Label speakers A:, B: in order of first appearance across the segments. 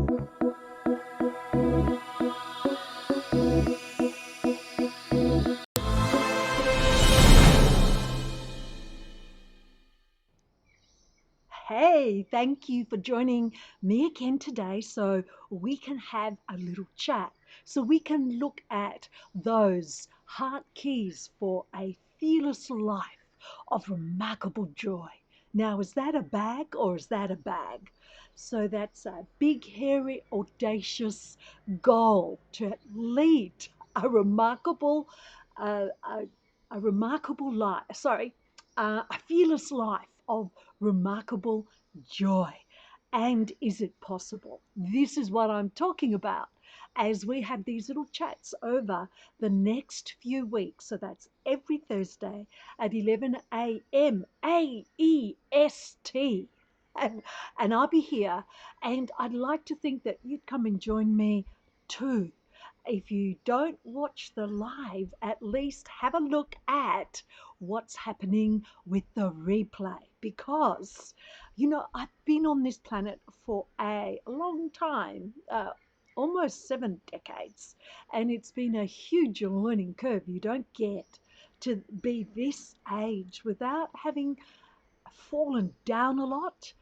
A: Hey, thank you for joining me again today so we can have a little chat, so we can look at those heart keys for a fearless life of remarkable joy. Now, is that a bag or is that a bag? So that's a big, hairy, audacious goal to lead a remarkable, uh, a, a remarkable life. A fearless life of remarkable joy. And is it possible? This is what I'm talking about as we have these little chats over the next few weeks. So that's every Thursday at 11 a.m. AEST. And I'll be here. And I'd like to think that you'd come and join me too. If you don't watch the live, at least have a look at what's happening with the replay, because I've been on this planet for a long time, almost 7 decades, and it's been a huge learning curve. You don't get to be this age without having fallen down a lot,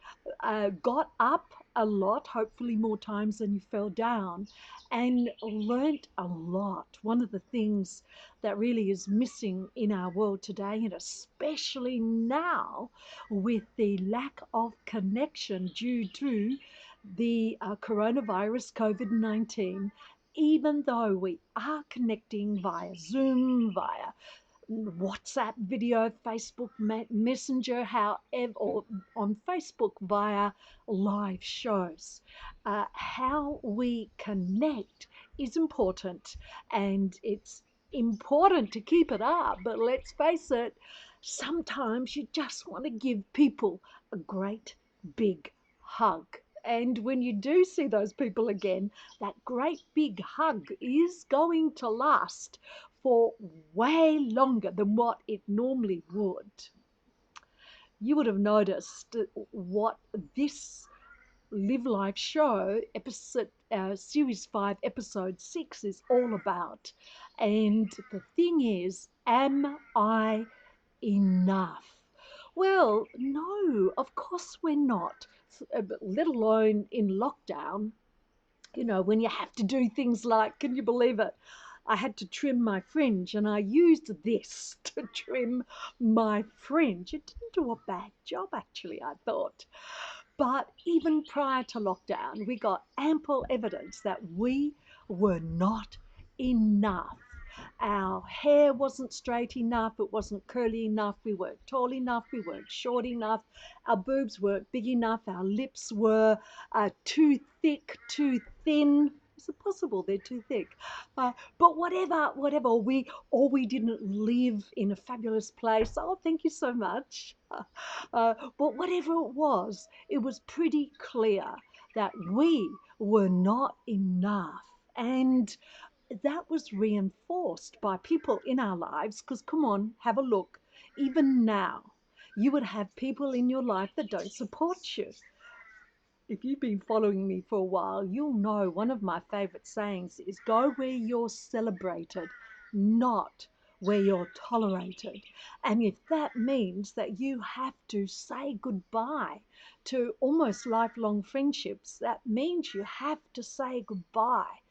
A: got up a lot, hopefully more times than you fell down, and learnt a lot. One of the things that really is missing in our world today, and especially now with the lack of connection due to the coronavirus, COVID-19, even though we are connecting via Zoom, via WhatsApp video, Facebook Messenger, however, or on Facebook via live shows. How we connect is important, and it's important to keep it up. But let's face it, sometimes you just want to give people a great big hug. And when you do see those people again, that great big hug is going to last for way longer than what it normally would. You would have noticed what this Live Life show, series 5, episode 6, is all about. And the thing is, am I enough? Well, no, of course we're not, let alone in lockdown. When you have to do things like, can you believe it? I had to trim my fringe, and I used this to trim my fringe. It didn't do a bad job, actually, I thought. But even prior to lockdown, we got ample evidence that we were not enough. Our hair wasn't straight enough, it wasn't curly enough, we weren't tall enough, we weren't short enough, our boobs weren't big enough, our lips were too thick, too thin. Is it possible they're too thick? But whatever, we didn't live in a fabulous place. Oh, thank you so much. But whatever it was pretty clear that we were not enough. And that was reinforced by people in our lives, because come on, have a look. Even now, you would have people in your life that don't support you. If you've been following me for a while, you'll know one of my favorite sayings is go where you're celebrated, not where you're tolerated. And if that means that you have to say goodbye to almost lifelong friendships, that means you have to say goodbye,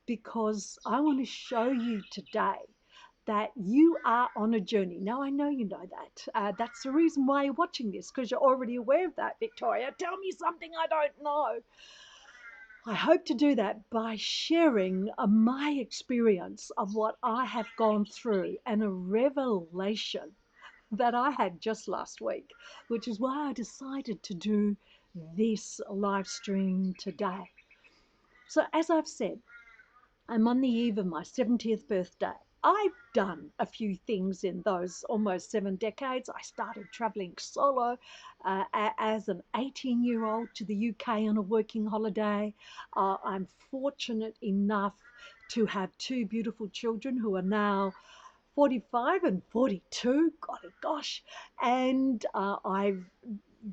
A: because I want to show you today that you are on a journey. Now, I know you know that. That's the reason why you're watching this, because you're already aware of that, Victoria. Tell me something I don't know. I hope to do that by sharing my experience of what I have gone through, and a revelation that I had just last week, which is why I decided to do this live stream today. So as I've said, I'm on the eve of my 70th birthday. I've done a few things in those almost 7 decades. I started traveling solo as an 18-year-old to the UK on a working holiday. I'm fortunate enough to have two beautiful children who are now 45 and 42, golly gosh, and I've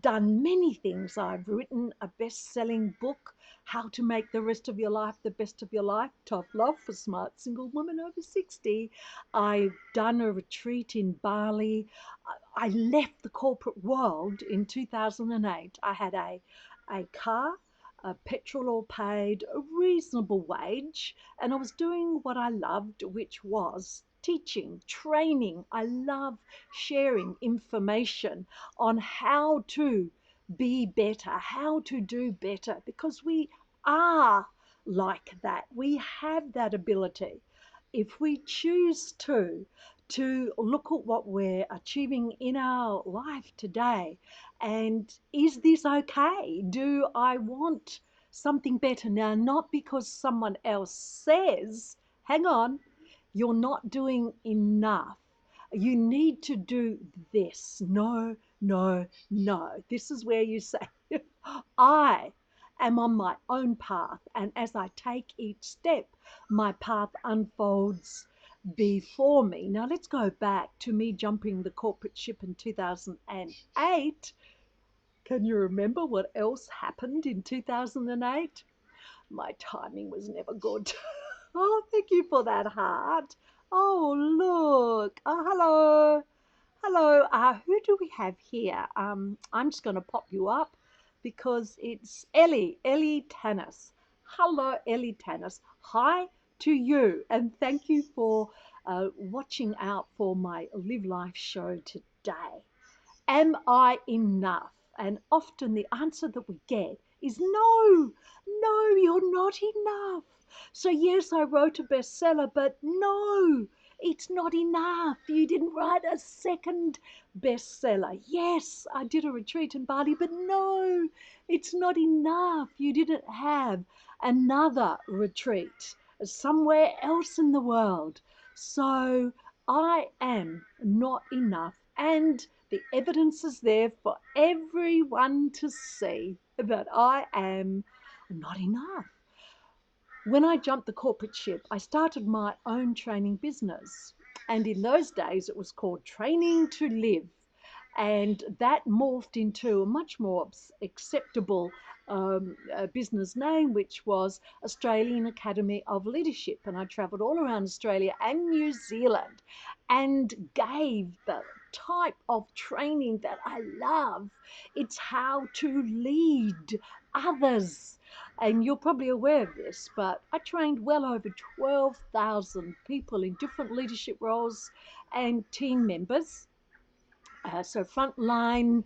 A: done many things. I've written a best-selling book how to make the rest of your life the best of your life, tough love for smart single women over 60. I've done a retreat in Bali. I left the corporate world in 2008. I had a car, a petrol all paid, a reasonable wage, and I was doing what I loved, which was teaching, training. I love sharing information on how to be better, how to do better, because we are like that. We have that ability. If we choose to look at what we're achieving in our life today, and is this okay? Do I want something better now? Not because someone else says, hang on, you're not doing enough. You need to do this. No, no, no. This is where you say, I am on my own path. And as I take each step, my path unfolds before me. Now let's go back to me jumping the corporate ship in 2008. Can you remember what else happened in 2008? My timing was never good. Oh, thank you for that heart. Oh, look. Oh, hello. Hello. Who do we have here? I'm just going to pop you up because it's Ellie Tannis. Hello, Ellie Tannis. Hi to you, and thank you for watching out for my Live Life show today. Am I enough? And often the answer that we get is no, no, you're not enough. So, yes, I wrote a bestseller, but no, it's not enough. You didn't write a second bestseller. Yes, I did a retreat in Bali, but no, it's not enough. You didn't have another retreat somewhere else in the world. So, I am not enough. And the evidence is there for everyone to see that I am not enough. When I jumped the corporate ship, I started my own training business. And in those days, it was called Training to Live. And that morphed into a much more acceptable business name, which was Australian Academy of Leadership. And I travelled all around Australia and New Zealand and gave the type of training that I love. It's how to lead others. And you're probably aware of this, but I trained well over 12,000 people in different leadership roles and team members. So frontline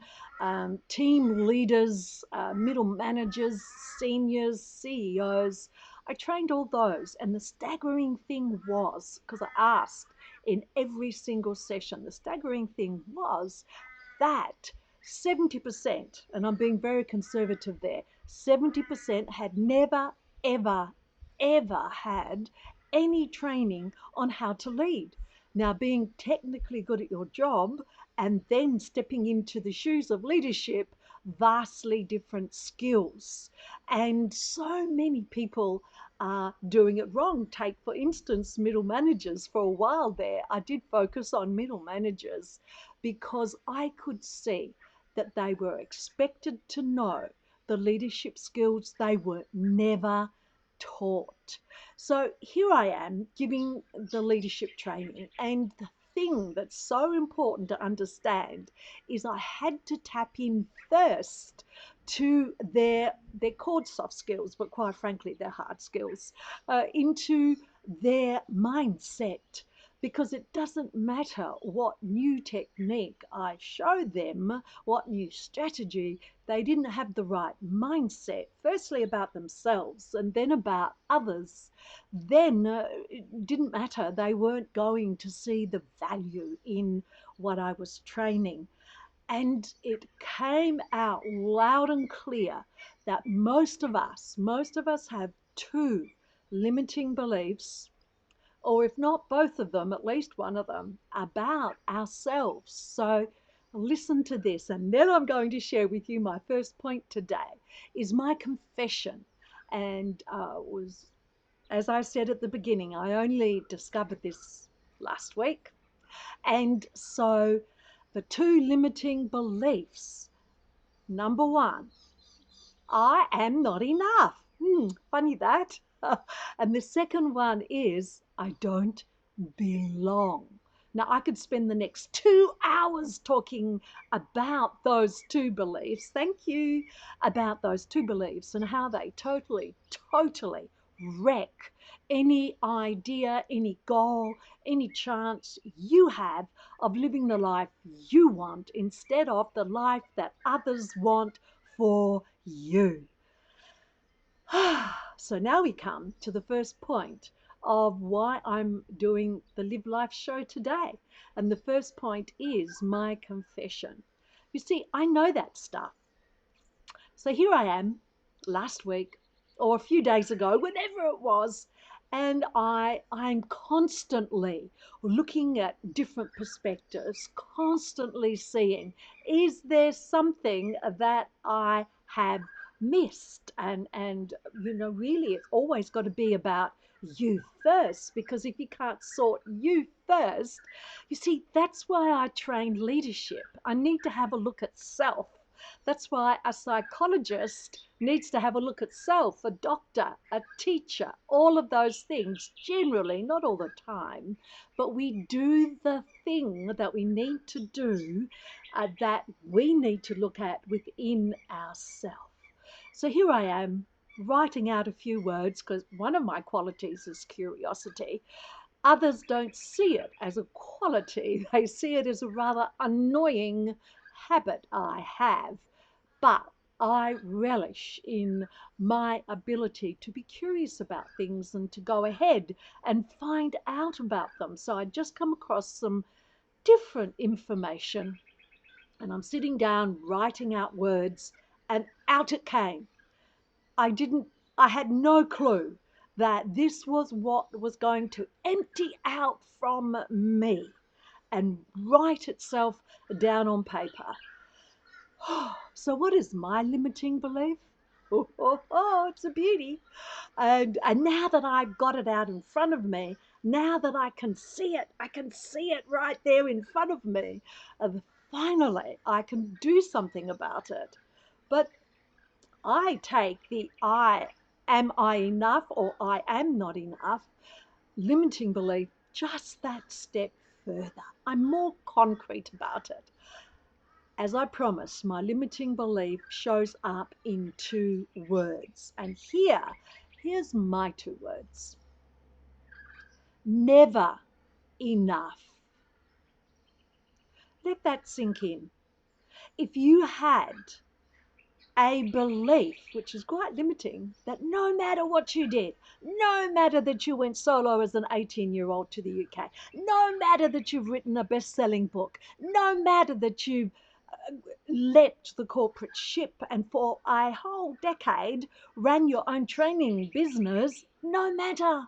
A: team leaders, middle managers, seniors, CEOs. I trained all those. And the staggering thing was, because I asked in every single session, the staggering thing was that 70%, and I'm being very conservative there, 70% had never, ever, ever had any training on how to lead. Now, being technically good at your job and then stepping into the shoes of leadership, vastly different skills. And so many people are doing it wrong. Take, for instance, middle managers. For a while there, I did focus on middle managers because I could see that they were expected to know the leadership skills they were never taught. So here I am giving the leadership training, and the thing that's so important to understand is I had to tap in first to they're called soft skills, but quite frankly, they're hard skills, into their mindset. Because it doesn't matter what new technique I show them, what new strategy, they didn't have the right mindset, firstly about themselves and then about others. Then it didn't matter. They weren't going to see the value in what I was training. And it came out loud and clear that most of us have two limiting beliefs, or if not both of them, at least one of them, about ourselves. So listen to this, and then I'm going to share with you my first point today is my confession. And was, as I said at the beginning, I only discovered this last week. And so the two limiting beliefs. Number one, I am not enough. Funny that. And the second one is, I don't belong. Now, I could spend the next 2 hours talking about those two beliefs. Thank you. About those two beliefs and how they totally, totally wreck any idea, any goal, any chance you have of living the life you want instead of the life that others want for you. So now we come to the first point of why I'm doing the Live Life show today. And the first point is my confession. You see, I know that stuff. So here I am last week or a few days ago, whenever it was, and I'm constantly looking at different perspectives, constantly seeing, is there something that I have missed? And really it's always got to be about you first, because if you can't sort you first, you see, that's why I train leadership. I need to have a look at self. That's why a psychologist needs to have a look at self, a doctor, a teacher, all of those things, generally, not all the time, but we do the thing that we need to do, that we need to look at within ourselves. So here I am writing out a few words, because one of my qualities is curiosity. Others don't see it as a quality. They see it as a rather annoying habit I have. But I relish in my ability to be curious about things and to go ahead and find out about them. So I just come across some different information, and I'm sitting down writing out words, and out it came. I had no clue that this was what was going to empty out from me and write itself down on paper. So what is my limiting belief? It's a beauty. And now that I've got it out in front of me, now that I can see it right there in front of me, finally I can do something about it. But I take the am I enough or I am not enough limiting belief just that step further. I'm more concrete about it. As I promised, my limiting belief shows up in 2 words. And here's my 2 words. Never enough. Let that sink in. If you had a belief, which is quite limiting, that no matter what you did, no matter that you went solo as an 18-year-old to the UK, no matter that you've written a best-selling book, no matter that you've leapt the corporate ship and for a whole decade ran your own training business, no matter,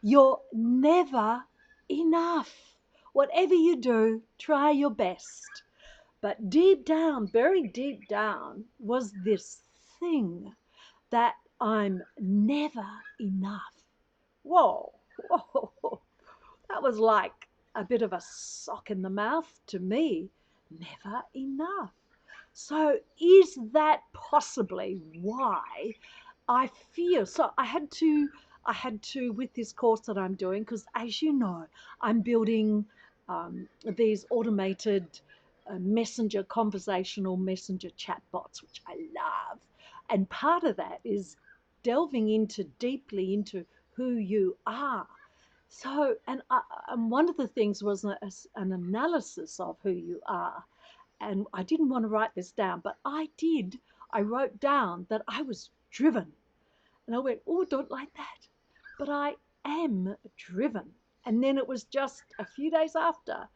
A: you're never enough. Whatever you do, try your best. But deep down, very deep down, was this thing that I'm never enough. Whoa, whoa, that was like a bit of a sock in the mouth to me. Never enough. So is that possibly why I feel so? I had to with this course that I'm doing, because as you know, I'm building these automated conversational messenger chatbots, which I love. And part of that is delving deeply into who you are. So, and one of the things was an analysis of who you are. And I didn't want to write this down, but I did. I wrote down that I was driven. And I went, oh, don't like that. But I am driven. And then it was just a few days after,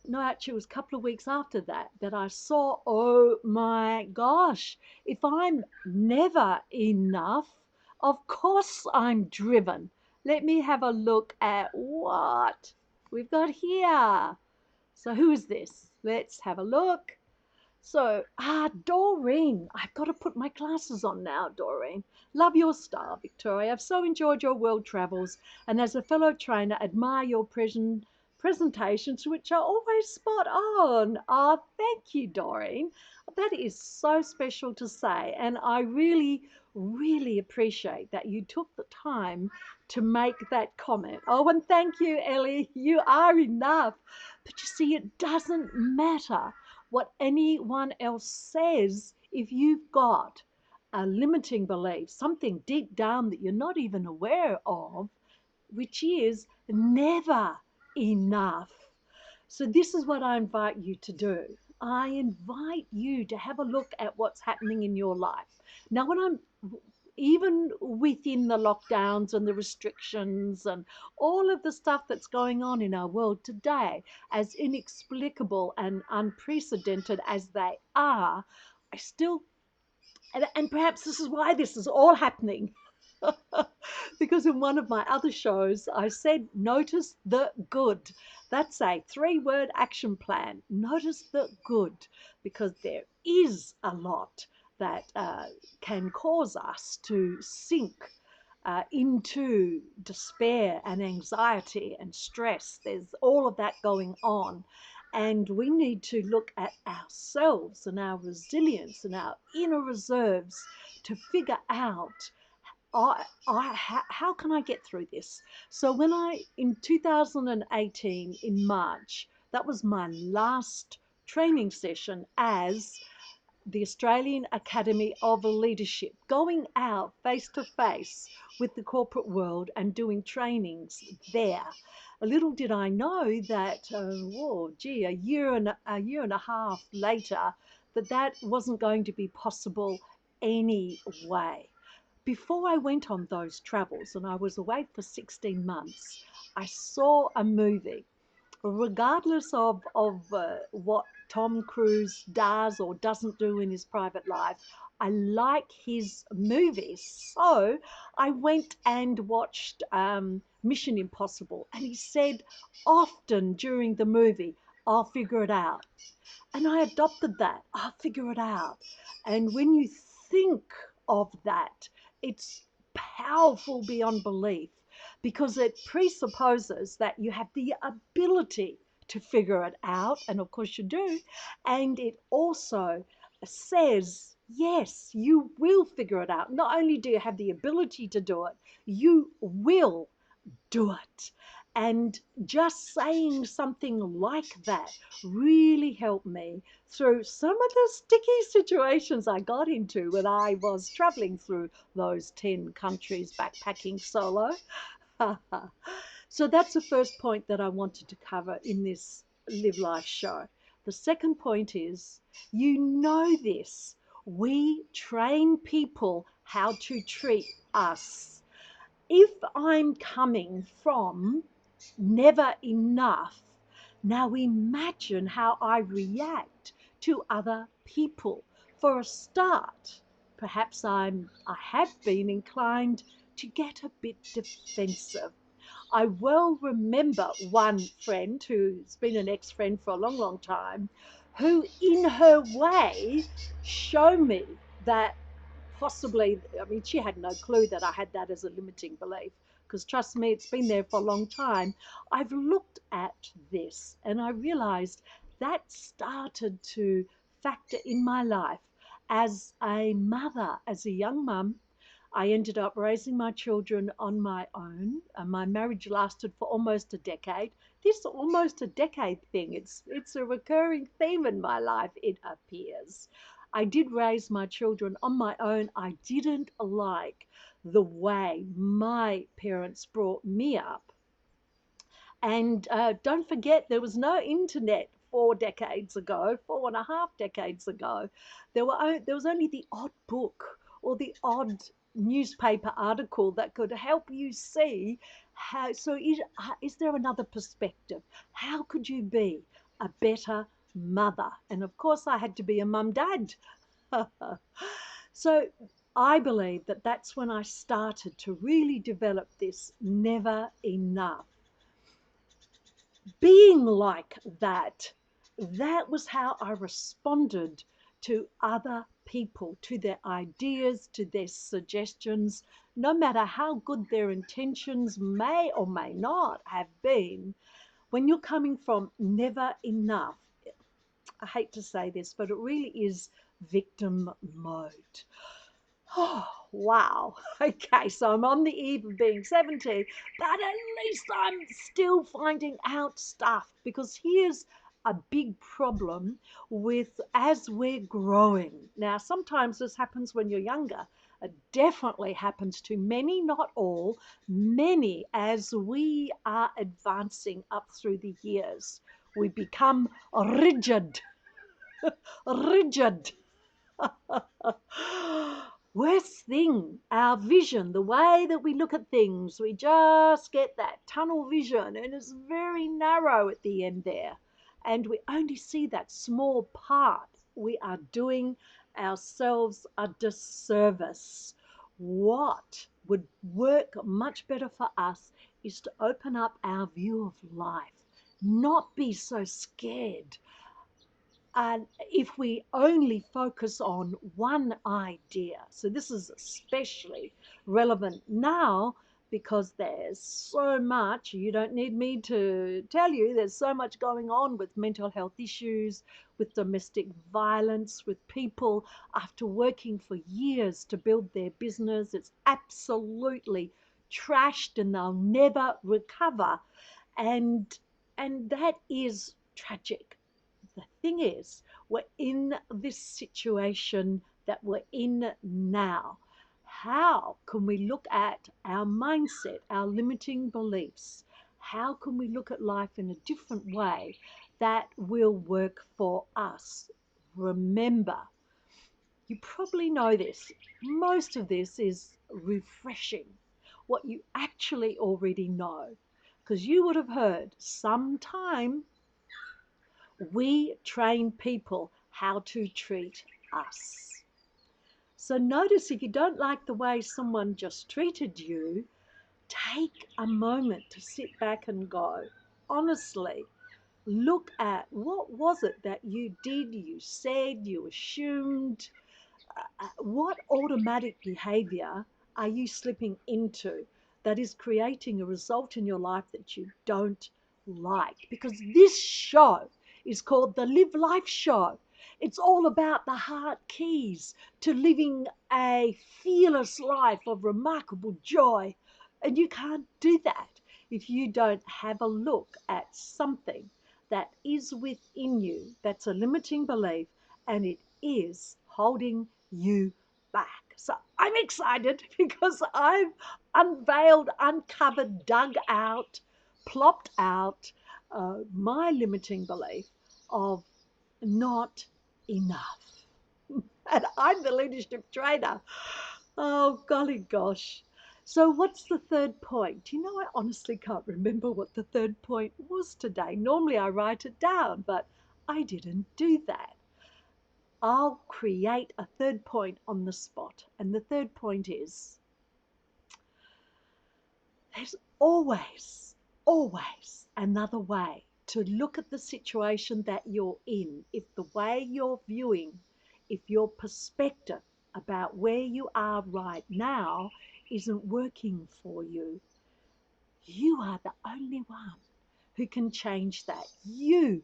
A: no, actually it was a couple of weeks after that, that I saw, oh my gosh, if I'm never enough, of course I'm driven. Let me have a look at what we've got here. So who is this? Let's have a look. So, Doreen, I've got to put my glasses on now, Doreen. Love your style, Victoria. I've so enjoyed your world travels, and as a fellow trainer, admire your presentations, which are always spot on. Thank you, Doreen. That is so special to say, and I really really appreciate that you took the time to make that comment. Oh, and thank you, Ellie. You are enough. But you see, it doesn't matter what anyone else says if you've got a limiting belief, something deep down that you're not even aware of, which is never enough. So, this is what I invite you to do. I invite you to have a look at what's happening in your life. Now, when I'm even within the lockdowns and the restrictions and all of the stuff that's going on in our world today, as inexplicable and unprecedented as they are, I still, and perhaps this is why this is all happening. Because in one of my other shows, I said, notice the good. That's a 3-word action plan. Notice the good, because there is a lot that can cause us to sink into despair and anxiety and stress. There's all of that going on. And we need to look at ourselves and our resilience and our inner reserves to figure out how can I get through this? So in 2018, in March, that was my last training session as the Australian Academy of Leadership, going out face to face with the corporate world and doing trainings there. Little did I know that, a year and a half later, that wasn't going to be possible anyway. Before I went on those travels, and I was away for 16 months, I saw a movie. Regardless of what Tom Cruise does or doesn't do in his private life, I like his movies. So I went and watched Mission Impossible, and he said often during the movie, I'll figure it out. And I adopted that. I'll figure it out. And when you think of that, it's powerful beyond belief because it presupposes that you have the ability to figure it out. And of course you do. And it also says, yes, you will figure it out. Not only do you have the ability to do it, you will do it. And just saying something like that really helped me through some of the sticky situations I got into when I was traveling through those 10 countries backpacking solo. So that's the first point that I wanted to cover in this Live Life show. The second point is, you know this, we train people how to treat us. If I'm coming from never enough, now imagine how I react to other people. For a start, perhaps I have been inclined to get a bit defensive. I well remember one friend who's been an ex-friend for a long, long time, who in her way showed me that possibly, I mean, she had no clue that I had that as a limiting belief, because trust me, it's been there for a long time. I've looked at this and I realized that started to factor in my life as a mother, as a young mum. I ended up raising my children on my own. My marriage lasted for almost a decade. This almost a decade thing, it's a recurring theme in my life, it appears. I did raise my children on my own. I didn't like the way my parents brought me up. And don't forget, there was no internet 4 decades ago, 4.5 decades ago. There was only the odd book or the odd newspaper article that could help you see how. So, is there another perspective? How could you be a better mother? And of course, I had to be a mum dad. So, I believe that that's when I started to really develop this never enough. Being like that, that was how I responded to other people, to their ideas, to their suggestions, no matter how good their intentions may or may not have been. When you're coming from never enough, I hate to say this, but it really is victim mode. Oh, wow. Okay, so I'm on the eve of being 70, but at least I'm still finding out stuff, because here's a big problem with as we're growing. Now, sometimes this happens when you're younger. It definitely happens to many, not all, many as we are advancing up through the years. We become rigid, rigid. Worst thing, our vision, the way that we look at things, we just get that tunnel vision, and it's very narrow at the end there. And we only see that small part. We are doing ourselves a disservice. What would work much better for us is to open up our view of life, not be so scared. And if we only focus on one idea, so this is especially relevant now because there's so much, you don't need me to tell you, there's so much going on with mental health issues, with domestic violence, with people after working for years to build their business. It's absolutely trashed and they'll never recover. And that is tragic. The thing is, we're in this situation that we're in now. How can we look at our mindset, our limiting beliefs? How can we look at life in a different way that will work for us? Remember, you probably know this. Most of this is refreshing, what you actually already know, because you would have heard sometime we train people how to treat us. So notice if you don't like the way someone just treated you, take a moment to sit back and go, honestly, look at what was it that you did, you said, you assumed, what automatic behavior are you slipping into that is creating a result in your life that you don't like? Because this show is called the Live Life Show. It's all about the heart keys to living a fearless life of remarkable joy. And you can't do that if you don't have a look at something that is within you that's a limiting belief, and it is holding you back. So I'm excited because I've unveiled, uncovered, dug out, plopped out my limiting belief of not enough. And I'm the leadership trainer. Oh, golly gosh. So, what's the third point? You know, I honestly can't remember what the third point was today. Normally, I write it down, but I didn't do that. I'll create a third point on the spot. And the third point is there's always, always another way to look at the situation that you're in. If the way you're viewing, if your perspective about where you are right now isn't working for you, you are the only one who can change that. You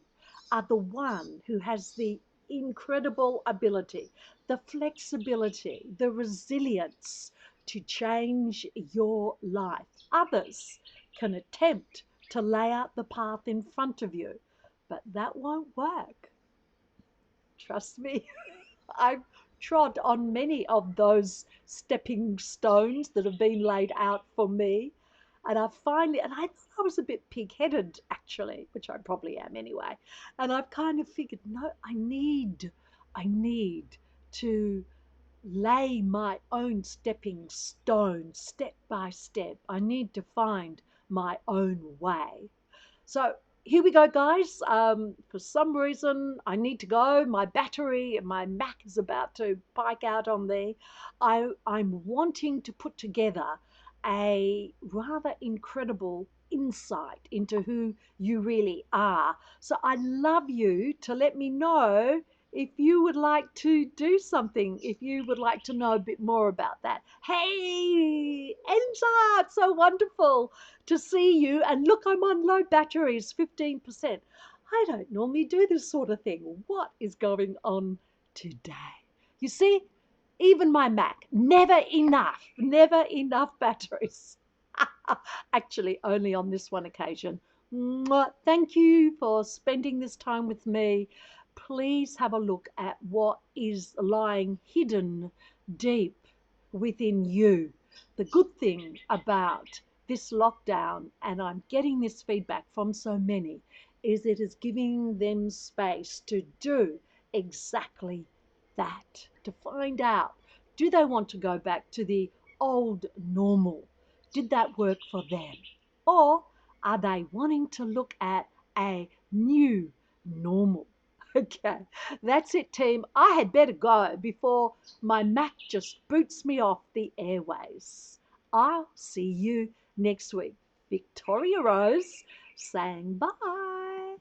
A: are the one who has the incredible ability, the flexibility, the resilience to change your life. Others can attempt to lay out the path in front of you, but that won't work. Trust me. I've trod on many of those stepping stones that have been laid out for me. And I thought I was a bit pig-headed actually, which I probably am anyway. And I've kind of figured, no, I need to lay my own stepping stone step by step. I need to find my own way. So here we go, guys. For some reason, I need to go. My battery and my Mac is about to pike out on me. I'm wanting to put together a rather incredible insight into who you really are. So I'd love you to let me know if you would like to do something, if you would like to know a bit more about that. Hey, Enza, it's so wonderful to see you. And look, I'm on low batteries, 15%. I don't normally do this sort of thing. What is going on today? You see, Even my Mac, never enough batteries. Actually, only on this one occasion. Mwah. Thank you for spending this time with me. Please have a look at what is lying hidden deep within you. The good thing about this lockdown, and I'm getting this feedback from so many, is it is giving them space to do exactly that, to find out, do they want to go back to the old normal? Did that work for them? Or are they wanting to look at a new normal? Okay, that's it, team. I had better go before my Mac just boots me off the airways. I'll see you next week. Victoria Rose saying bye.